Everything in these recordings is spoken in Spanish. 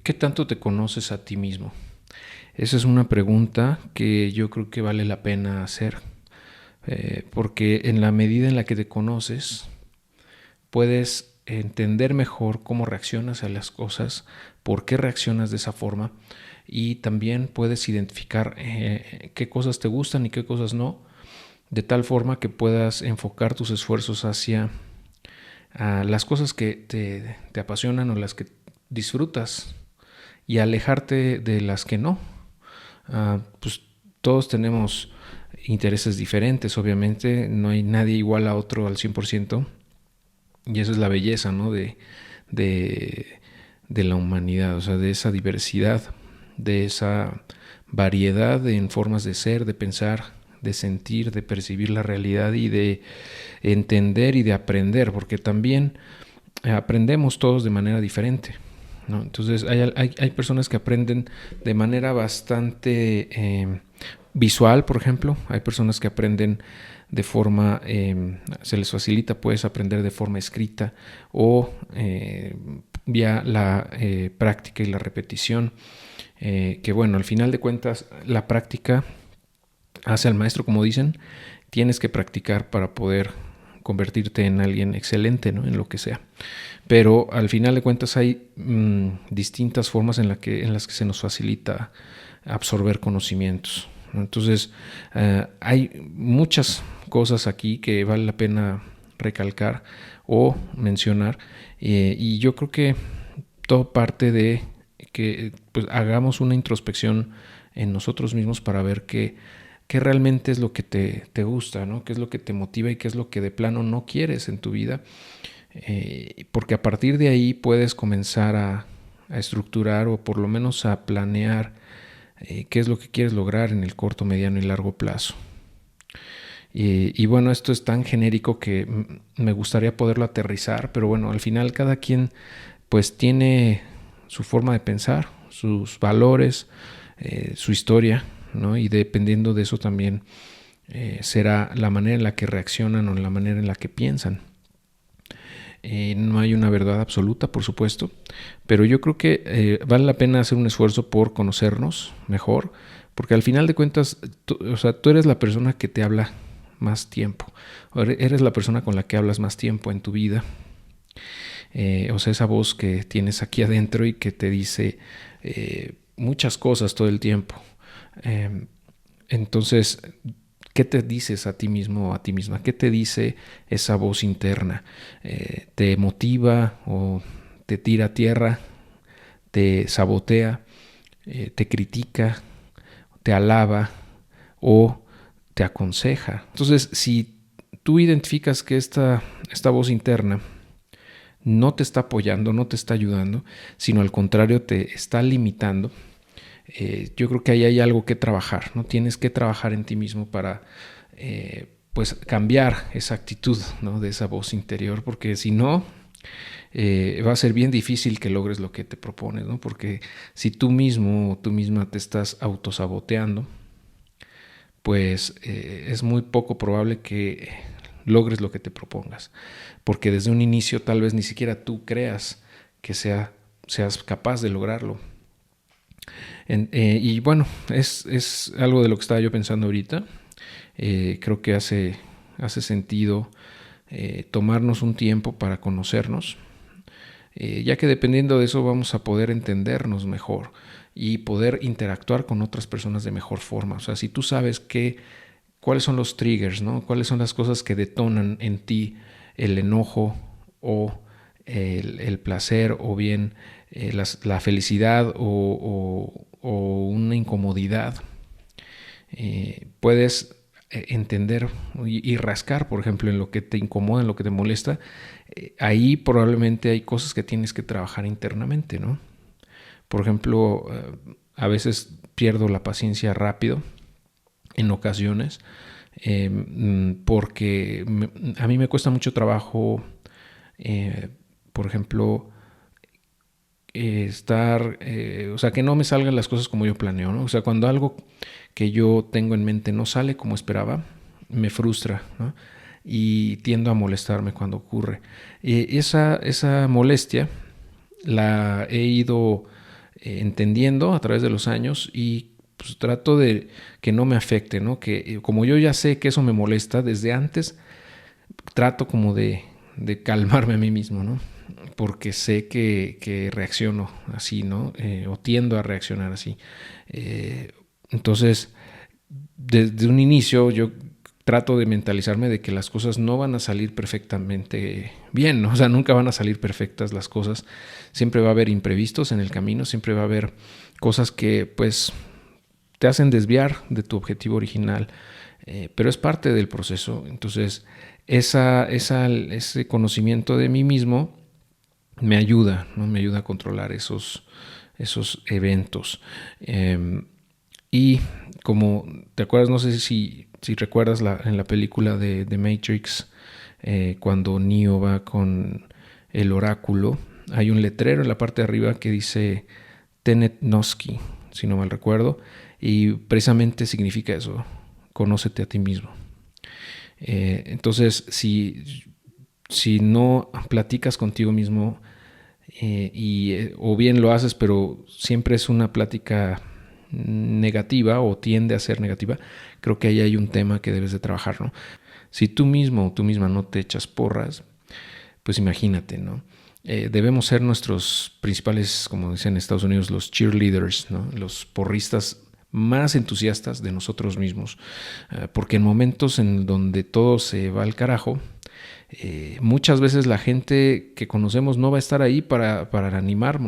¿Qué tanto te conoces a ti mismo? Esa es una pregunta que yo creo que vale la pena hacer, porque en la medida en la que te conoces, puedes entender mejor cómo reaccionas a las cosas, por qué reaccionas de esa forma, y también puedes identificar qué cosas te gustan y qué cosas no, de tal forma que puedas enfocar tus esfuerzos hacia las cosas que te apasionan o las que disfrutas y alejarte de las que no. Pues todos tenemos intereses diferentes, obviamente, no hay nadie igual a otro al 100%, y eso es la belleza, ¿no? De, de la humanidad, o sea, de esa diversidad, de esa variedad en formas de ser, de pensar, de sentir, de percibir la realidad y de entender y de aprender, porque también aprendemos todos de manera diferente, ¿no? Entonces hay personas que aprenden de manera bastante visual, por ejemplo. Hay personas que aprenden de forma, se les facilita pues aprender de forma escrita o vía la práctica y la repetición, que bueno, al final de cuentas la práctica hace al maestro, como dicen. Tienes que practicar para poder convertirte en alguien excelente, ¿no? En lo que sea. Pero al final de cuentas hay distintas formas en las que se nos facilita absorber conocimientos, ¿no? Entonces hay muchas cosas aquí que vale la pena recalcar o mencionar, y yo creo que todo parte de que pues, hagamos una introspección en nosotros mismos para ver qué realmente es lo que te gusta, ¿no? Qué es lo que te motiva y qué es lo que de plano no quieres en tu vida, porque a partir de ahí puedes comenzar a estructurar o por lo menos a planear qué es lo que quieres lograr en el corto, mediano y largo plazo. Y bueno, esto es tan genérico que me gustaría poderlo aterrizar, pero bueno, al final cada quien pues tiene su forma de pensar, sus valores, su historia, ¿no? Y dependiendo de eso también será la manera en la que reaccionan o la manera en la que piensan. No hay una verdad absoluta, por supuesto, pero yo creo que vale la pena hacer un esfuerzo por conocernos mejor, porque al final de cuentas, o sea, tú eres la persona que te habla más tiempo, eres la persona con la que hablas más tiempo en tu vida, o sea, esa voz que tienes aquí adentro y que te dice muchas cosas todo el tiempo. Entonces, ¿qué te dices a ti mismo o a ti misma? ¿Qué te dice esa voz interna? ¿Te motiva o te tira a tierra? ¿Te sabotea? ¿Te critica? ¿Te alaba? ¿O te aconseja? Entonces, si tú identificas que esta voz interna no te está apoyando, no te está ayudando, sino al contrario te está limitando, yo creo que ahí hay algo que trabajar, ¿no? Tienes que trabajar en ti mismo para pues cambiar esa actitud, ¿no? De esa voz interior, porque si no va a ser bien difícil que logres lo que te propones, ¿no? Porque si tú mismo o tú misma te estás autosaboteando, pues es muy poco probable que logres lo que te propongas, porque desde un inicio tal vez ni siquiera tú creas que seas capaz de lograrlo. Y bueno, es algo de lo que estaba yo pensando ahorita. Creo que hace sentido tomarnos un tiempo para conocernos, ya que dependiendo de eso vamos a poder entendernos mejor y poder interactuar con otras personas de mejor forma. O sea, si tú sabes cuáles son los triggers, ¿no? Cuáles son las cosas que detonan en ti el enojo o el placer, o bien la felicidad o una incomodidad, puedes entender y rascar, por ejemplo, en lo que te incomoda, en lo que te molesta. Ahí probablemente hay cosas que tienes que trabajar internamente, ¿no? Por ejemplo, a veces pierdo la paciencia rápido en ocasiones, porque a mí me cuesta mucho trabajo, por ejemplo, o sea, que no me salgan las cosas como yo planeo, ¿no? O sea, cuando algo que yo tengo en mente no sale como esperaba, me frustra, ¿no? Y tiendo a molestarme cuando ocurre. Esa molestia la he ido entendiendo a través de los años y pues trato de que no me afecte, ¿no? Que como yo ya sé que eso me molesta desde antes, trato como de calmarme a mí mismo, ¿no? Porque sé que reacciono así, ¿no? O tiendo a reaccionar así. Entonces, desde un inicio yo trato de mentalizarme de que las cosas no van a salir perfectamente bien, ¿no? O sea, nunca van a salir perfectas las cosas. Siempre va a haber imprevistos en el camino, siempre va a haber cosas que pues te hacen desviar de tu objetivo original, pero es parte del proceso. Entonces, ese conocimiento de mí mismo me ayuda, ¿no? Me ayuda a controlar esos eventos. Y como te acuerdas, no sé si recuerdas en la película de Matrix, cuando Neo va con el oráculo, hay un letrero en la parte de arriba que dice Tenet Noski, si no mal recuerdo, y precisamente significa eso: conócete a ti mismo. Entonces, si no platicas contigo mismo, o bien lo haces, pero siempre es una plática negativa o tiende a ser negativa, creo que ahí hay un tema que debes de trabajar, ¿no? Si tú mismo o tú misma no te echas porras, pues imagínate, ¿no? Debemos ser nuestros principales, como dicen en Estados Unidos, los cheerleaders, ¿no? Los porristas más entusiastas de nosotros mismos, porque en momentos en donde todo se va al carajo, muchas veces la gente que conocemos no va a estar ahí para animar,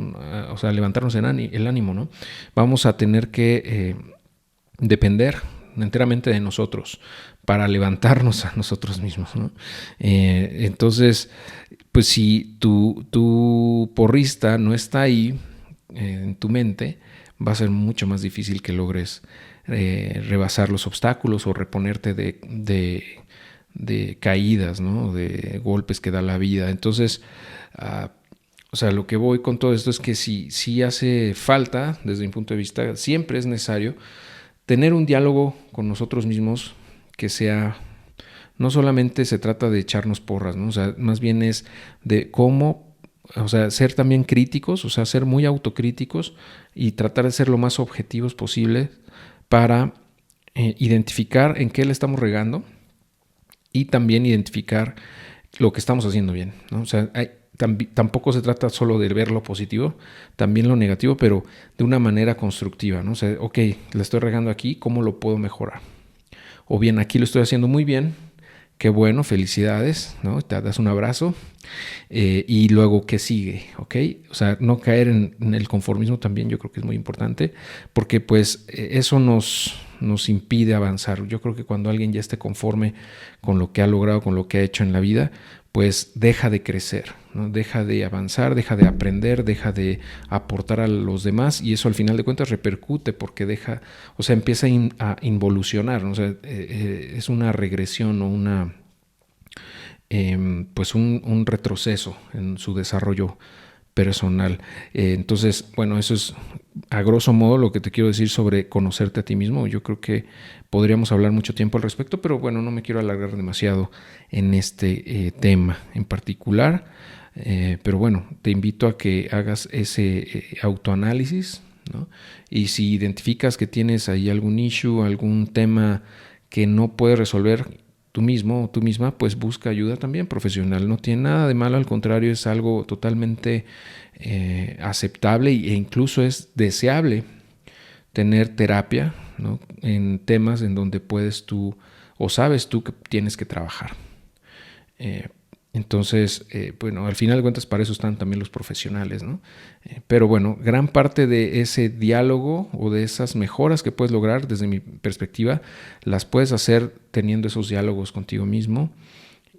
o sea, levantarnos el ánimo, ¿no? Vamos a tener que depender enteramente de nosotros para levantarnos a nosotros mismos, ¿no? Entonces, pues si tu porrista no está ahí en tu mente, va a ser mucho más difícil que logres rebasar los obstáculos o reponerte de caídas, ¿no? De golpes que da la vida. Entonces, o sea, lo que voy con todo esto es que si hace falta, desde mi punto de vista, siempre es necesario tener un diálogo con nosotros mismos que sea, no solamente se trata de echarnos porras, ¿no? O sea, más bien es de cómo, o sea, ser también críticos, o sea, ser muy autocríticos y tratar de ser lo más objetivos posible para identificar en qué le estamos regando y también identificar lo que estamos haciendo bien, ¿no? O sea, tampoco se trata solo de ver lo positivo, también lo negativo, pero de una manera constructiva, ¿no? O sea, ok, la estoy regando aquí, ¿cómo lo puedo mejorar? O bien, aquí lo estoy haciendo muy bien, qué bueno, felicidades, ¿no? Te das un abrazo, y luego, ¿qué sigue? ¿Ok? O sea, no caer en el conformismo también yo creo que es muy importante, porque pues eso nos impide avanzar. Yo creo que cuando alguien ya esté conforme con lo que ha logrado, con lo que ha hecho en la vida, pues deja de crecer, ¿no? Deja de avanzar, deja de aprender, deja de aportar a los demás, y eso al final de cuentas repercute porque o sea, empieza a involucionar, ¿no? O sea, es una regresión o pues un retroceso en su desarrollo personal. Entonces, bueno, eso es a grosso modo lo que te quiero decir sobre conocerte a ti mismo. Yo creo que podríamos hablar mucho tiempo al respecto, pero bueno, no me quiero alargar demasiado en este tema en particular. Pero bueno, te invito a que hagas ese autoanálisis, ¿no? Y si identificas que tienes ahí algún issue, algún tema que no puedes resolver tú mismo o tú misma, pues busca ayuda también profesional. No tiene nada de malo, al contrario, es algo totalmente aceptable e incluso es deseable tener terapia, ¿no? En temas en donde puedes tú o sabes tú que tienes que trabajar. Entonces, bueno, al final de cuentas para eso están también los profesionales, ¿no? Pero bueno, gran parte de ese diálogo o de esas mejoras que puedes lograr desde mi perspectiva, las puedes hacer teniendo esos diálogos contigo mismo,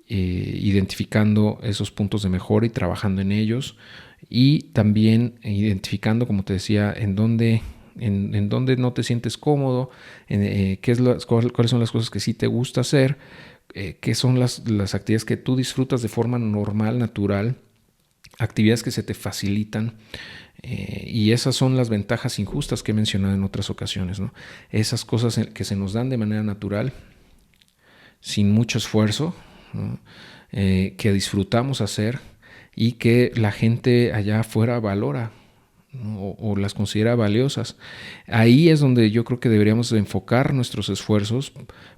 identificando esos puntos de mejora y trabajando en ellos, y también identificando, como te decía, en dónde no te sientes cómodo, cuáles son las cosas que sí te gusta hacer, qué son las actividades que tú disfrutas de forma normal, natural, actividades que se te facilitan, y esas son las ventajas injustas que he mencionado en otras ocasiones, ¿no? Esas cosas que se nos dan de manera natural, sin mucho esfuerzo, ¿no? Que disfrutamos hacer y que la gente allá afuera valora, ¿no? O las considera valiosas. Ahí es donde yo creo que deberíamos enfocar nuestros esfuerzos,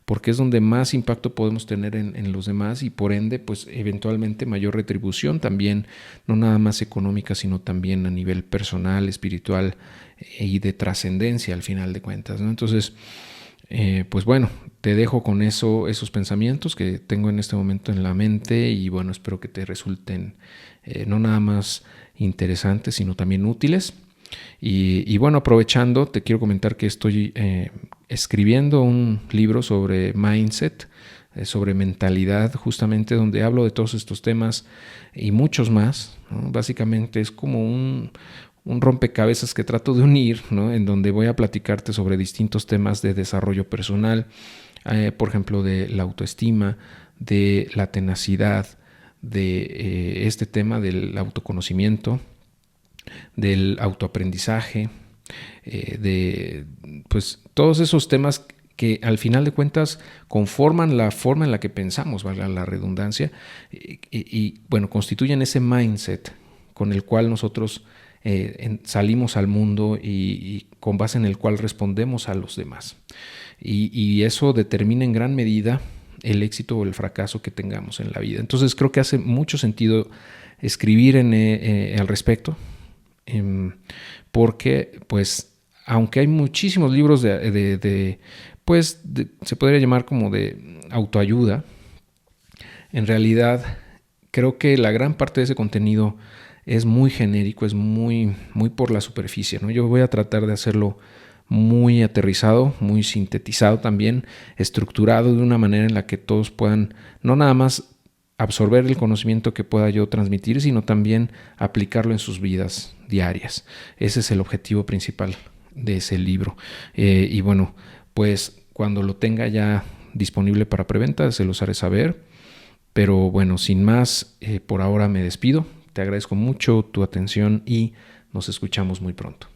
porque es donde más impacto podemos tener en los demás y por ende, pues eventualmente mayor retribución también, no nada más económica, sino también a nivel personal, espiritual y de trascendencia al final de cuentas, ¿no? Entonces, pues bueno, te dejo con esos pensamientos que tengo en este momento en la mente y bueno, espero que te resulten no nada más interesantes, sino también útiles. Y bueno, aprovechando, te quiero comentar que estoy escribiendo un libro sobre mindset, sobre mentalidad, justamente donde hablo de todos estos temas y muchos más, ¿no? Básicamente es como un rompecabezas que trato de unir, ¿no? En donde voy a platicarte sobre distintos temas de desarrollo personal, por ejemplo, de la autoestima, de la tenacidad, de este tema del autoconocimiento, del autoaprendizaje, de pues todos esos temas que al final de cuentas conforman la forma en la que pensamos, valga la redundancia, y bueno, constituyen ese mindset con el cual nosotros salimos al mundo y con base en el cual respondemos a los demás. Y eso determina en gran medida el éxito o el fracaso que tengamos en la vida. Entonces creo que hace mucho sentido escribir al respecto, porque pues aunque hay muchísimos libros se podría llamar como de autoayuda, en realidad creo que la gran parte de ese contenido es muy genérico, es muy por la superficie, ¿no? Yo voy a tratar de hacerlo muy aterrizado, muy sintetizado también, estructurado de una manera en la que todos puedan no nada más absorber el conocimiento que pueda yo transmitir, sino también aplicarlo en sus vidas diarias. Ese es el objetivo principal de ese libro. Y bueno, pues cuando lo tenga ya disponible para preventa, se los haré saber. Pero bueno, sin más, por ahora me despido. Te agradezco mucho tu atención y nos escuchamos muy pronto.